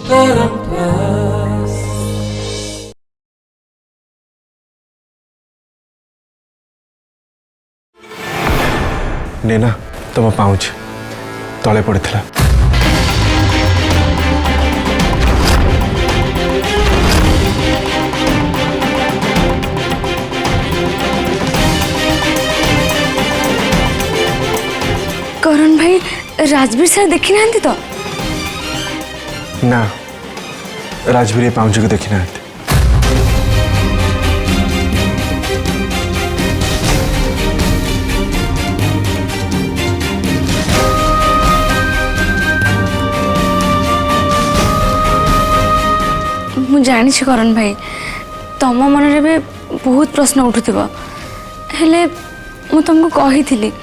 नेना तुम पाँच तले पड़ी था करण भाई राजवीर सर देखी ना तो ना राजवीर पाँच को देखी ना मु जानी करण भाई तम मन में बहुत प्रश्न उठुव हेले मु तुमको कही थी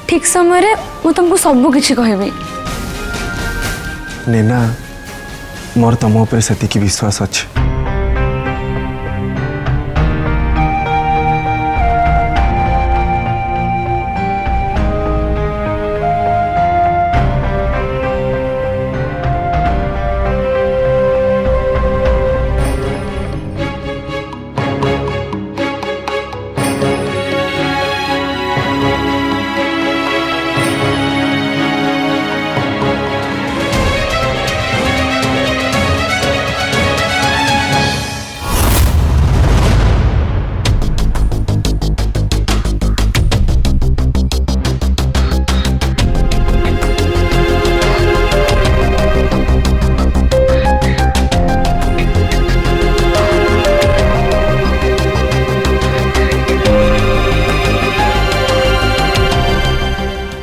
ठीक समय रे मु तुमको सब किछि कहबी नेना मोर तुम ऊपर से विश्वास अच्छे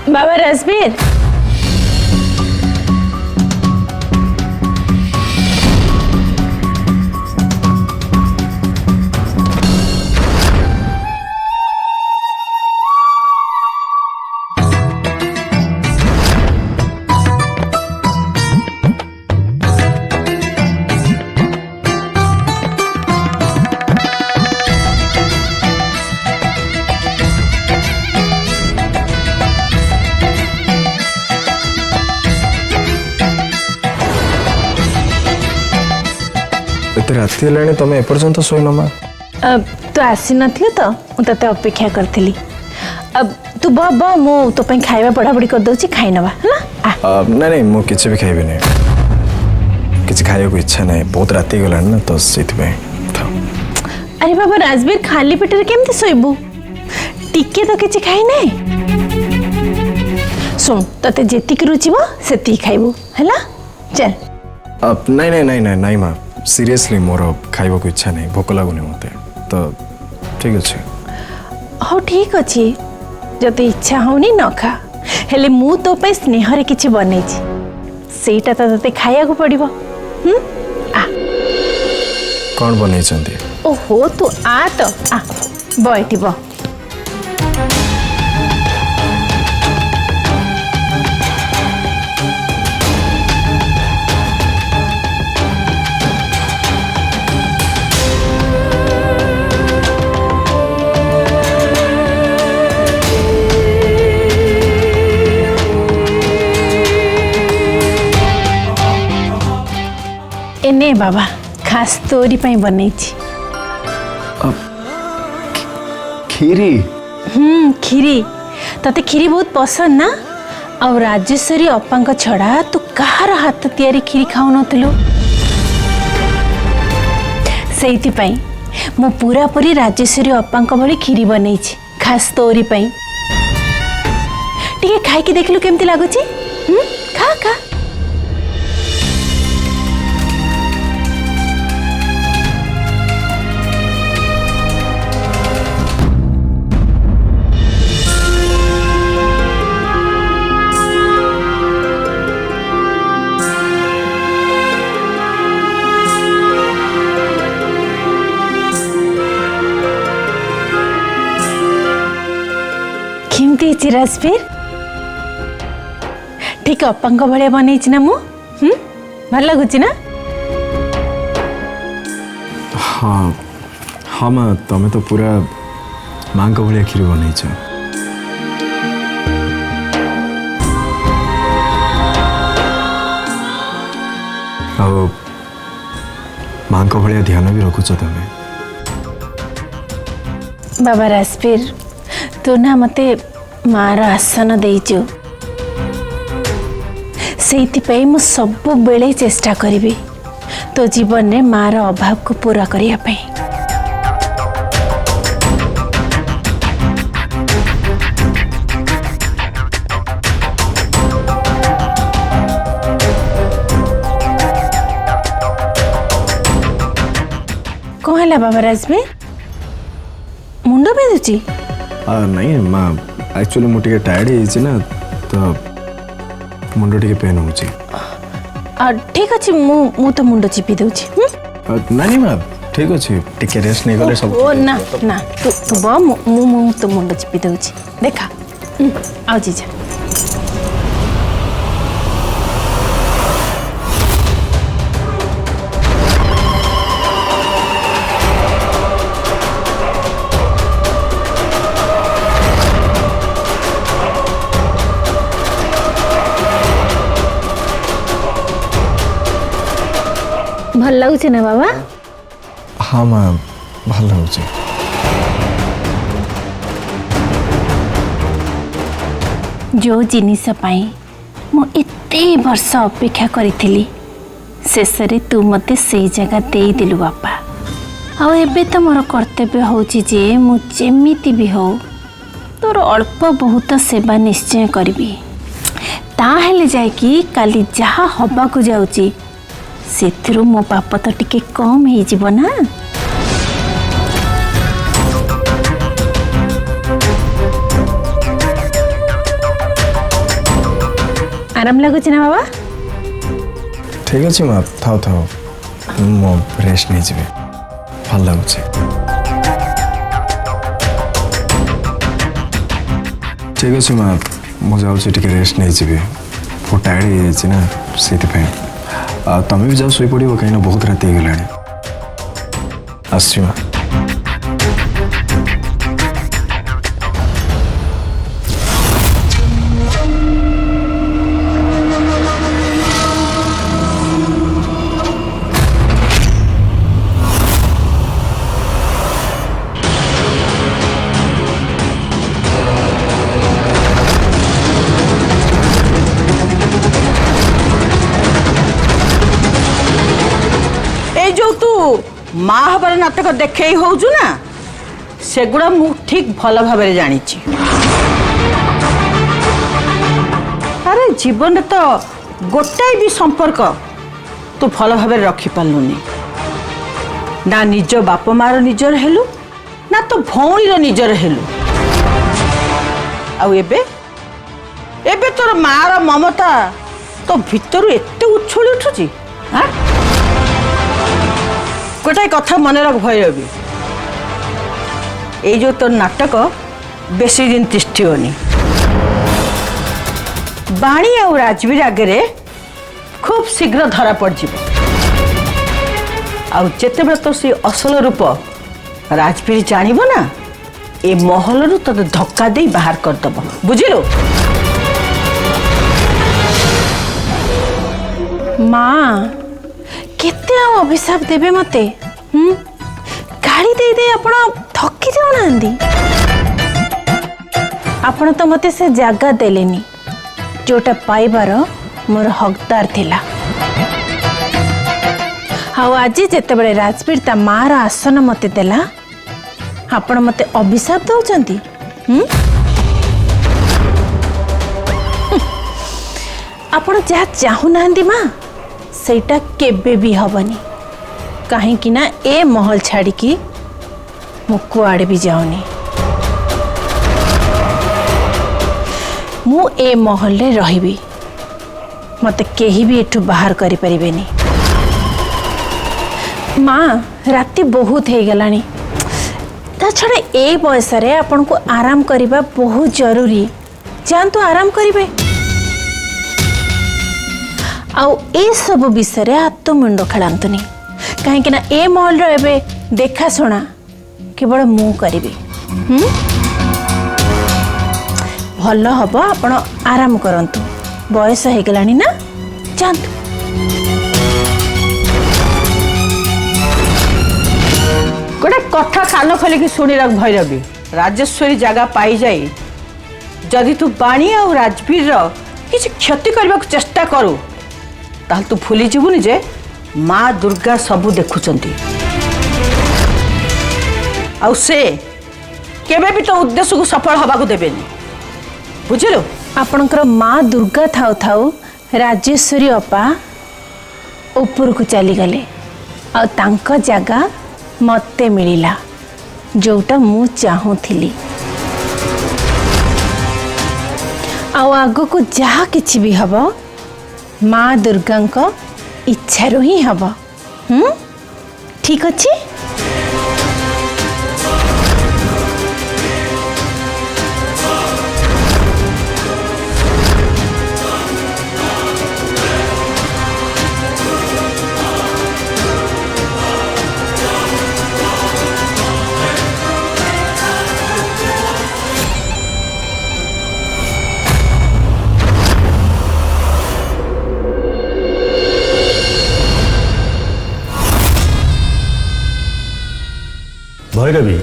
बाबा राजवीर राति है तुम एपर्यंत शोन माँ तू आसी नथिलु तो मुझे अपेक्षा करी अब तू बह बह मु तो खाଇବା पढ़ापढ़ी कर दउची खाई नबा है ना नहीं मु किसी भी खाइबे नहीं किसी खाइबा को इच्छा नहीं बहुत राति गला ना तो से अरे बाबा राजवीर खाली पेटर केमती सोइबू टिके तो किसी खाई नहीं सुन तते जेतिक रुचिबो सेति खाइबू हैला चल नहीं नहीं नहीं नहीं नहीं माँ सीरियसली मोर खाइबा को इच्छा नहीं भोक लगुनि मते तो ठीक अच्छे हो ठीक अच्छे जब इच्छा होनी न खा हेले मु तो पे स्नेह रे किछि बनै छी सेटा त तते खाया को पड़िबो आ कौन बनै चंदी ओहो तू आ तो आ बैठिबो एने बाबा खास तोरी पाई बनै छी खीरी खीरी तते खीरी बहुत पसंद ना और राजेश्वरी अप्पा छड़ा तू कहार हाथ तैयारी खीरी खाऊ नथिलु सेइति पाई मु पूरा पूरी राजेश्वरी अप्पा भली खीरी बनै छी खास तोरी पाई टिके खाई के देखलु केमती लागु छी खा खा केमती राजवीर ठीक अप्पा भाया बन ना मु भल लगुच ना हाँ हाँ माँ तुम्हें तो पूरा माँ का भाया खीर बन माँ को भाया ध्यान भी रखुच तुम्हें। बाबा राजवीर तू ना मते मार आसन देचु से मु सब बेले चेष्टा करी तो जीवन में मार अभाव को पूरा करने। कौन है बाबा राजवीर मुंड बिंधुची? नहीं माँ एक्चुअली मुझे टायर्ड है तो मुंड टे पेन हो। ठीक अच्छे मु तो मुंड चिपी दूची। नहीं माँ ठीक अच्छे टिके रेस्ट नहीं गले सब। ओ ना ना तू बा मु तो मुंड चिपी दूची देखा आओ जीजा। भल लगुच ना बाबा? हाँ माँ भल लगुच। जो जिनिस पाई मु एते वर्ष अपेक्षा करी शेष रे तू मते से जगह दे दिलु बापा। आ एबे तो मोर कर्तव्य होची जे मु जेमिति भी हो तोर अल्प बहुत सेवा निश्चय करी ताहेले जाय कि काली जहा हबा को जाउची सेथिरु मो पाप तो टिके कम ही जीव ना। आराम लगुच ना बाबा? ठीक अच्छे माँ थाओ थाओ मो रेस्ट नहीं जीवे भल लगुच। ठीक अच्छे माँ मु जाऊँ टिके रेस्ट नहीं जीवे बहुत टायर्ड है ना से तमें भी जाओ शोई पड़ो कहीं बहुत रात हो गला आस। माँ हबार नाटक देखे हो ना सेगुड़ा मु ठीक भल भाव जानी। अरे जीवन तो गोटाए भी संपर्क तू भल भाव रखी पार्लुनि ना निज बाप मार निजर हेलु ना तो भौणीर निजर हेलु। आउ एबे एबे तोर मार ममता तो भितर एते उछुली उठुची। हाँ गोटाए कथा मन रख भय भी ये जो तोर नाटक बेसी दिन तिष्ठिबनी। बाणी आ राजवीर आगे खूब शीघ्र धरा पड़ आते तो सी असल रूप राजवीर जानिब ना ए महल रू तोते धक्का दे बाहर करदब बुझिलु। माँ केते अभिशाप देवे मते गाड़ी दे दे आपण थकी जाऊ नांदी। आपण तो मते से जगह देलेनी जोटा पाइबार मोर हकदार थिला। हाउ आज जेते बळे राजवीर ता मार आसन मते देला आपण मते अभिशाप दउचंती। आपण जा चाहू नांदी माँ सेटा केबे भी हबनी कहीं कि ना ए महल छाड़ी की मु कुआड़े भी जाऊनी। मु ए महल रे रहिबी मते केही भी एठु बाहर करि परिबेनी। माँ राति बहुत हे गलानी ता छड़े ए बयस रे आपन को आराम करिबा बहुत जरूरी। जान तो आराम करिबे आउ ए सब विषय हाथ मुंड खेलांतुनी कहीं ना ए महल रे देखा शुणा केवल मु करी। भल हम आपण आराम करंतु बयस हो गलानी ना जानतु। कान खोलिकी शुणी रख भैरवी राजेश्वरी जगह पाई जाए जदि तू बाणी और राजवीर किसी क्षति करने को चेष्टा करू ताल तू भूली जीवुनि जे माँ दुर्गा सबू देखुचंती आउ से केबे भी तो उद्देश्य को सफल हवा को देबेनी बुझिलु आपणकर माँ दुर्गा थाउ थाउ राजेश्वरी अपा ऊपर को चली गले आ तांका जगह मते मिलिला जोटा मु चाहूली आग को जहा किछि भी हब माँ दुर्गा इच्छा ही हब ठीक अच्छे भैरवी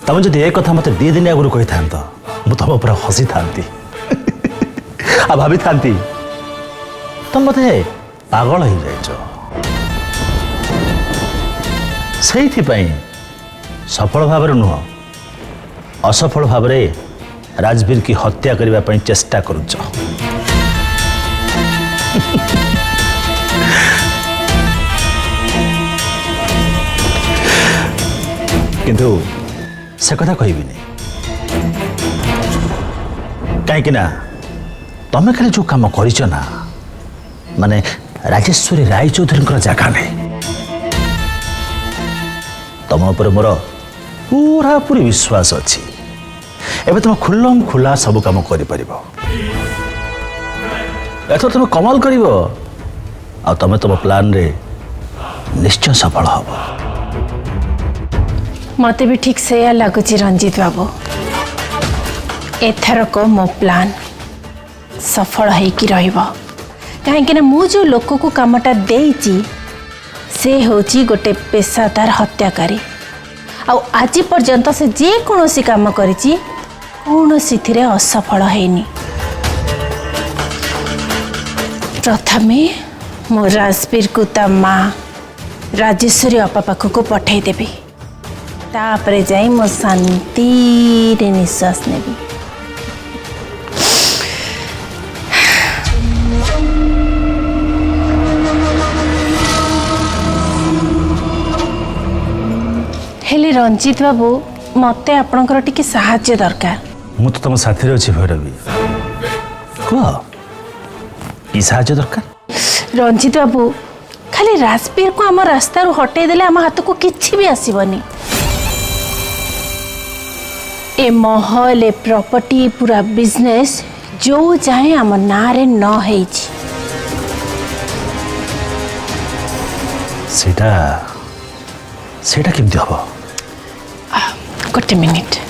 तुम जब एक कथा मत 2 दिन आगु कही था मुझे तुम पूरा हसी था आ भाभी था तुम मत पागल हो जाई सफल भाव नुह असफल भाव राजवीर की हत्या करने चेष्टा करुच किंतु से कथा कहबिनी कहीं तमें खाली जो कम कर माने राजेश्वरी रायचौधरी जगह नहीं तुम उपर मोर पूरा पूरी विश्वास अच्छी एवं तुम खुल्लम खुला सब कम कर तुम कमाल कर तुम तुम प्लान रे निश्चय सफल हम मत भी ठीक से लगुच रंजित बाबू एथरक मो प्लान सफल होइकी रहिबो कहीं मु जो लोक को कामटा देइची से होची गोटे पेशादार हत्याकारी आज पर्यंत से जे कौन काम करिची कौनसी थिरे असफल हैनी प्रथमे मो राजवीर को ता माँ राजेश्वरी अपा पाख को पठे देबी तापरे जाई मो शांति रे निश्वास नेबी हेले रंजित बाबू मते आपणकर टिके सहाय्य दरकार मु तो तुम साथी अच्छी भैरवी कह कि साहाय्य दरकार रंजित बाबू खाली राजवीर को आम रास्ता हटई देले आम हाथ को किछि भी आसीबनी ए महल ए प्रॉपर्टी पूरा बिजनेस जो जाए आम नारे न हेछि सेटा केमती हबो गोटे मिनिट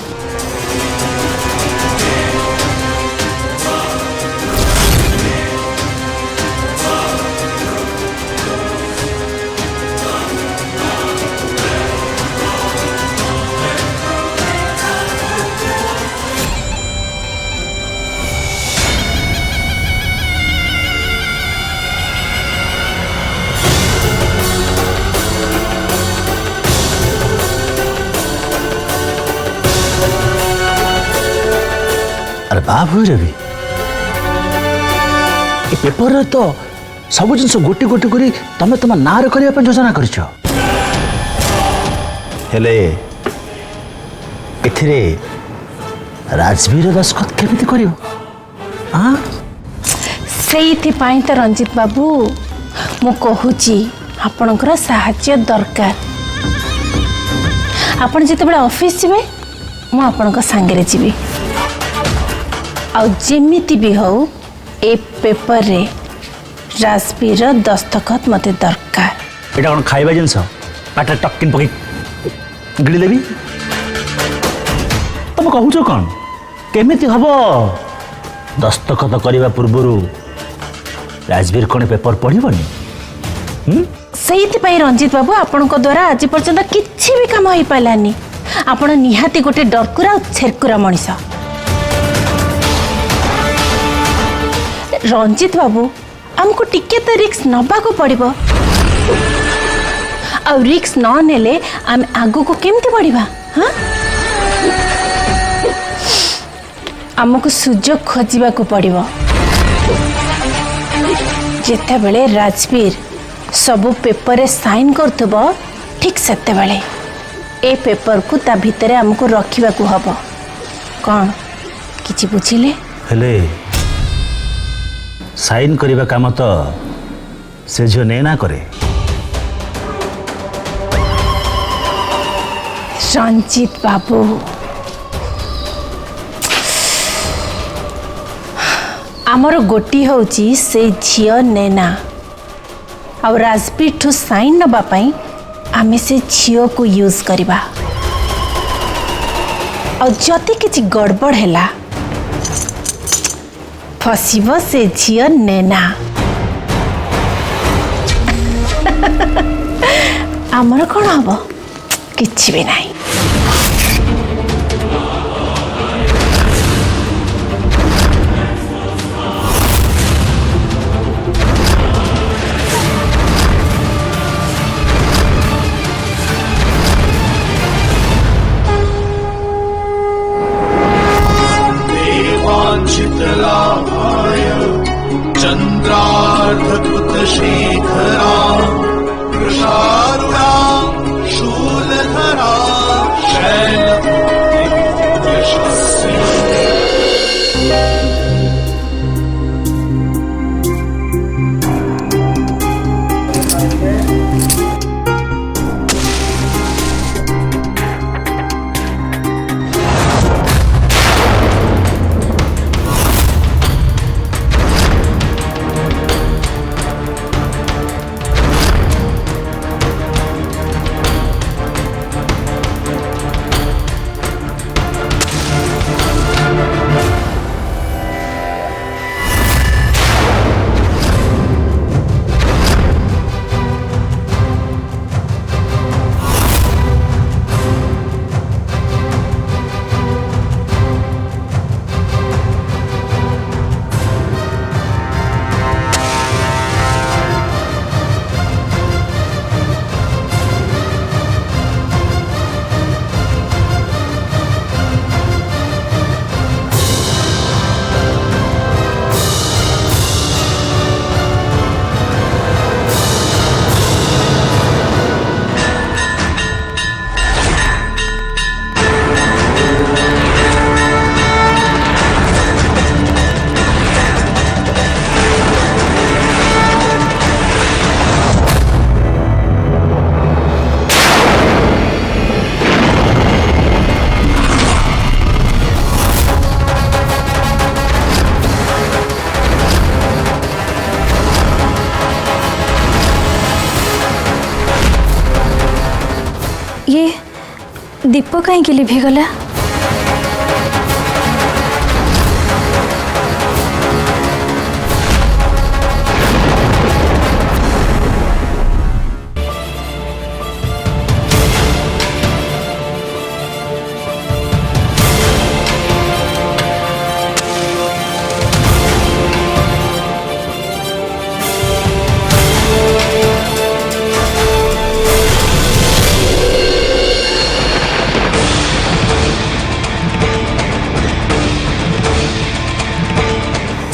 अरे बाप भैरवी ये पेपर रे तो सब जिन गोटे गोटे करी तमें तुम ना करने योजना करछ हेले एथिरे राजवीर दस्खत केमिति करियो हां सेइथिपाई तो रंजित बाबू मु कहूची आपणकर साहाय्य दरकार आपण जितेबाला ऑफिस जीवे मु आपणक सांगरे जीवी आमिति भी हो ए पेपर रे राजवीर दस्तखत मते दरकार एटा कौन खाइबा जिनस पाटा टक्किन पकई गिड़ी देवी तुम कहूच कौन केमिति हबो दस्तखत करने पूर्व राजवीर कौन पेपर पढ़नी से रंजित बाबू आपण द्वारा आज पर्यंत किसी भी काम हो पारानी। आपण निहाती गोटे डरकुरा और छेरकुरा मनीष। रंजित बाबू आमको टिके तो रिक्स नबा को पड़िबो। और रिक्स न नेले आम आगु को केमती बढ़िबा। हाँ आमको सुजोग खोजिबा को पड़िबो। जेते बेले राजवीर सबु पेपर रे साइन करथबो ठीक सेते बेले ए पेपर को ता भितरे हमको रखिबा को हबो। कोन किछि बुझिले? हेले साइन करिबा काम तो से जो ने ना करे। रंजित बाबू आमर गोटी होची से झियो नेना और राजवीर ठू साइन नबा पाई आमे से झियो को यूज करिबा। और जति किछि गड़बड़ हैला फसिबो से झियो नेना। आमर कौन हबो किछि भी नहीं। चंद्रार्धकृतशेखरा कृशारुणा शूलधरा ये दीप कहीं लिभिगला?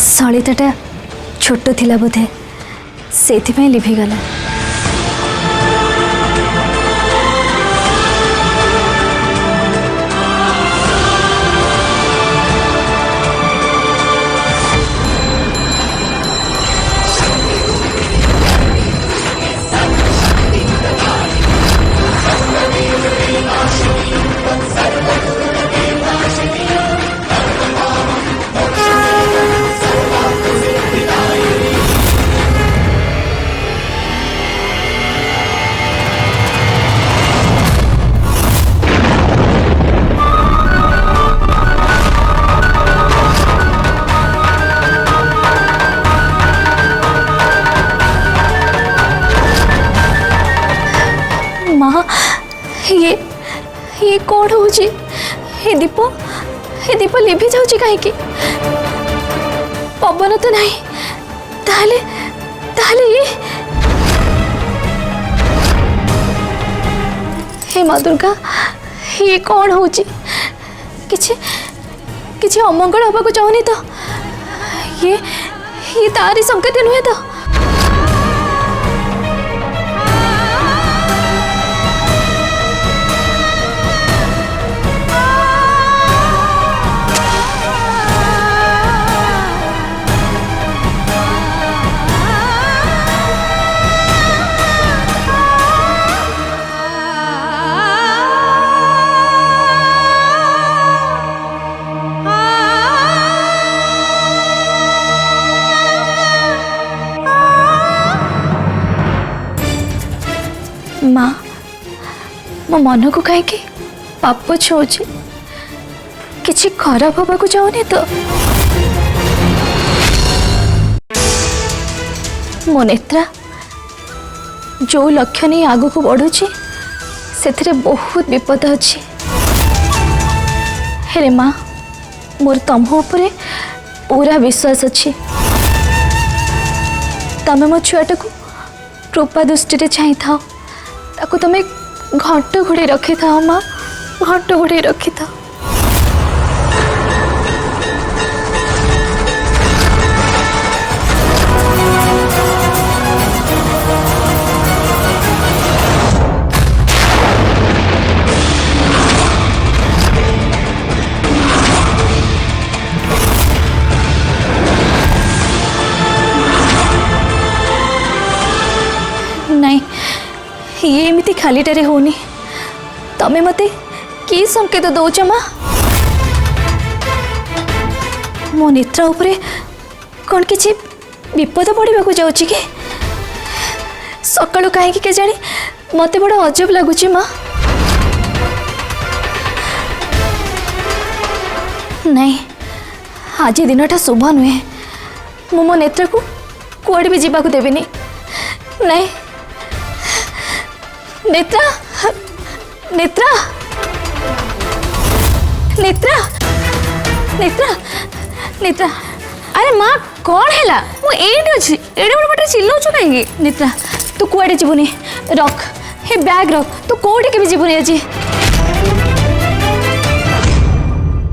सलिताटा छोट थिला बोधे से लिभिगला। माँ ये कौन हो दीप लिभि जाऊँ कहीं पवन तो नहीं ताहले ताहले ये हे माँ दुर्गा ये कौन हो किसी अमंगल हवा को चाहूनी तो ये तारी संकेत नुहे तो माँ मो मन को कहीं पाप छुचे किसी खराब हवा को चाहूनी तो मो नेत्रा जो लक्ष्य नहीं आग को बढ़ुची से बहुत विपद अच्छी हेले माँ मोर तम उपरे पूरा विश्वास अच्छी तमें मो छुआटा को कृपा दृष्टि चाही था ताको तुम घंट घोड़े रखी था माँ घंट घोड़े रखी था नहीं ये एमती खालीटारे होनी तमें मते कि संकेत दौच माँ मो नेत्रा उपरे कौन किसी विपद पड़ा जाऊँगी कि सकाळु कहीं के जानी मते बड़ा अजब लगुच माँ नहीं आज दिनटा शुभ नुहे मो नेत्रा को कुआड़े भी जावाक देविनी नहीं नेत्रा नेत्रा नेत्रा नेत्रा नेत्रा अरे माँ कौन है मुझे एडे बड़ पटे चिल्लाऊँ कहीं नेत्रा तू कुआड़े जीवनी रख हे बैग रख तू कौटे के जीवनी आज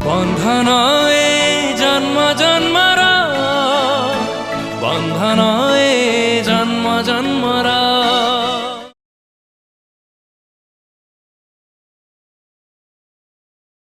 बंधन